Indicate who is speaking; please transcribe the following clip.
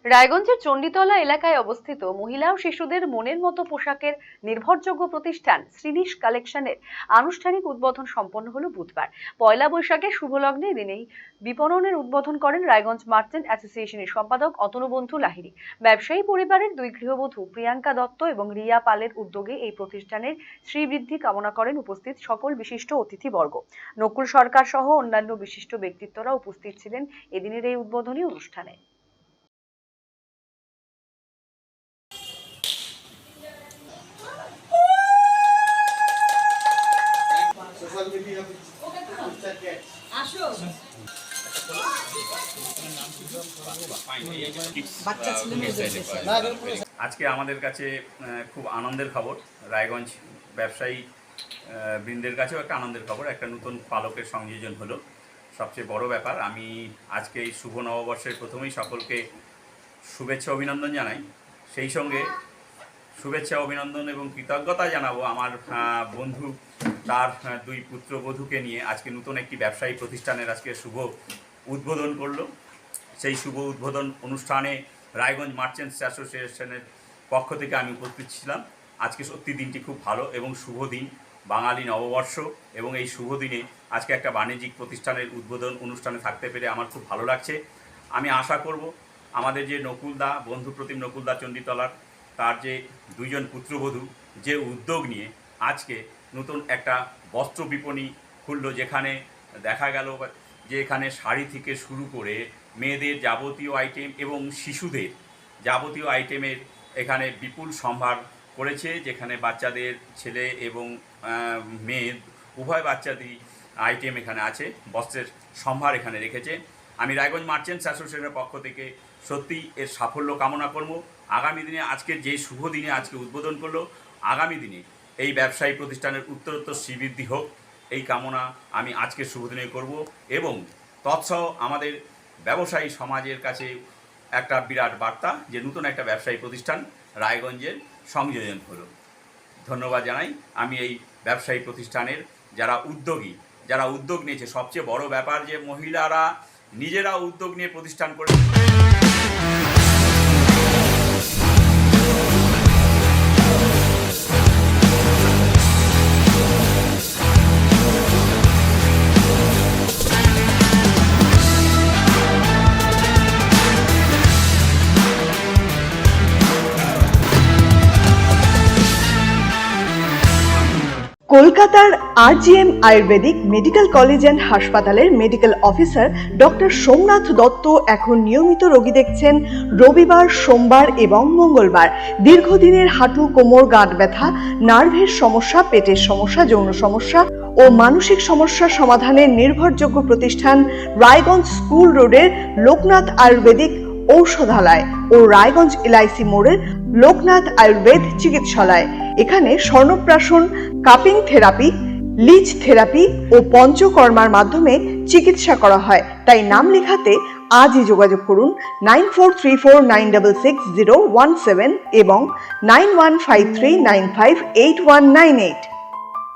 Speaker 1: রায়গঞ্জের চণ্ডীতলা এলাকায় অবস্থিত মহিলা ও শিশুদের মনের মতো পোশাকের নির্ভরযোগ্য প্রতিষ্ঠান শ্রীনিশ কালেকশনের আনুষ্ঠানিক উদ্বোধন সম্পন্ন হলো বুধবার। পয়লা বৈশাখের শুভ লগ্নে দিনেই বিপণনের উদ্বোধন করেন রায়গঞ্জ মার্চেন্ট অ্যাসোসিয়েশনের সম্পাদক অতনুবন্ধু লাহিড়ী। ব্যবসায়ী পরিবারের দুই গৃহবধূ প্রিয়াঙ্কা দত্ত এবং রিয়া পালের উদ্যোগে এই প্রতিষ্ঠানের শ্রীবৃদ্ধি কামনা করেন উপস্থিত সকল বিশিষ্ট অতিথিবর্গ। নকুল সরকার সহ অন্যান্য বিশিষ্ট ব্যক্তিত্বরা উপস্থিত ছিলেন এদিনের এই উদ্বোধনী অনুষ্ঠানে।
Speaker 2: আজকে আমাদের কাছে খুব আনন্দের খবর, রায়গঞ্জ ব্যবসায়ী বৃন্দের কাছেও একটা আনন্দের খবর, একটা নতুন পালকের সংযোজন হলো। সবচেয়ে বড় ব্যাপার, আমি আজকে এই শুভ নববর্ষের প্রথমেই সকলকে শুভেচ্ছা অভিনন্দন জানাই। সেই সঙ্গে শুভেচ্ছা অভিনন্দন এবং কৃতজ্ঞতা জানাবো আমার বন্ধু তার দুই পুত্রবধূকে নিয়ে আজকে নতুন একটি ব্যবসায়ী প্রতিষ্ঠানের আজকে শুভ উদ্বোধন করলো। সেই শুভ উদ্বোধন অনুষ্ঠানে রায়গঞ্জ মার্চেন্টস অ্যাসোসিয়েশনের পক্ষ থেকে আমি উপস্থিত ছিলাম। আজকে সত্যি দিনটি খুব ভালো এবং শুভ দিন, বাঙালি নববর্ষ, এবং এই শুভ দিনে আজকে একটা বাণিজ্যিক প্রতিষ্ঠানের উদ্বোধন অনুষ্ঠানে থাকতে পেরে আমার খুব ভালো লাগছে। আমি আশা করব আমাদের যে নকুলদা, বন্ধু প্রতিম নকুলদা চণ্ডীতলার, তার যে দুইজন পুত্রবধূ যে উদ্যোগ নিয়ে আজকে নতুন একটা বস্ত্র বিপণী খুললো, যেখানে দেখা গেল যে এখানে শাড়ি থেকে শুরু করে মেয়েদের যাবতীয় আইটেম এবং শিশুদের যাবতীয় আইটেমের এখানে বিপুল সম্ভার করেছে, যেখানে বাচ্চাদের, ছেলে এবং মেয়ে উভয় বাচ্চাদেরই আইটেম এখানে আছে, বস্ত্রের সম্ভার এখানে রেখেছে। আমি রায়গঞ্জ মার্চেন্টস অ্যাসোসিয়েশনের পক্ষ থেকে সত্যি এর সাফল্য কামনা করব। আগামী দিনে আজকের যে শুভ দিনে আজকে উদ্বোধন করলো, আগামী দিনে এই ব্যবসায়ী প্রতিষ্ঠানের উত্তরোত্তর শ্রীবৃদ্ধি হোক, এই কামনা আমি আজকের শুভ দিনে করব। এবং তৎসহ আমাদের ব্যবসায়ী সমাজের কাছে একটা বিরাট বার্তা যে নতুন একটা ব্যবসায়ী প্রতিষ্ঠান রায়গঞ্জের সংযোজন হলো। ধন্যবাদ জানাই আমি এই ব্যবসায়ী প্রতিষ্ঠানের যারা উদ্যোগী, যারা উদ্যোগ নিয়েছে। সবচেয়ে বড় ব্যাপার যে মহিলারা নিজেরা উদ্যোগ নিয়ে প্রতিষ্ঠান করে।
Speaker 3: কলকাতার RGM Ayurvedic medical college and হাসপাতালের medical officer doctor Somnath Dutta এখন নিয়মিত রোগী দেখছেন রবিবার, সোমবার এবং মঙ্গলবার। দীর্ঘদিনের হাঁটু, কোমর, গাঁট ব্যথা, নার্ভের সমস্যা, পেটের সমস্যা, যৌন সমস্যা ও মানসিক সমস্যার সমাধানের নির্ভরযোগ্য প্রতিষ্ঠান রায়গঞ্জ স্কুল রোডের লোকনাথ আয়ুর্বেদিক ঔষধালয় ও রায়গঞ্জ LIC মোড়ের লোকনাথ আয়ুর্বেদ চিকিৎসালয়। এখানে স্বর্ণপ্রাশন, কাপিং থেরাপি, লিচ থেরাপি ও পঞ্চকর্মার মাধ্যমে চিকিৎসা করা হয়। তাই নাম লেখাতে আজই যোগাযোগ করুন 9434966017 এবং 9153958198।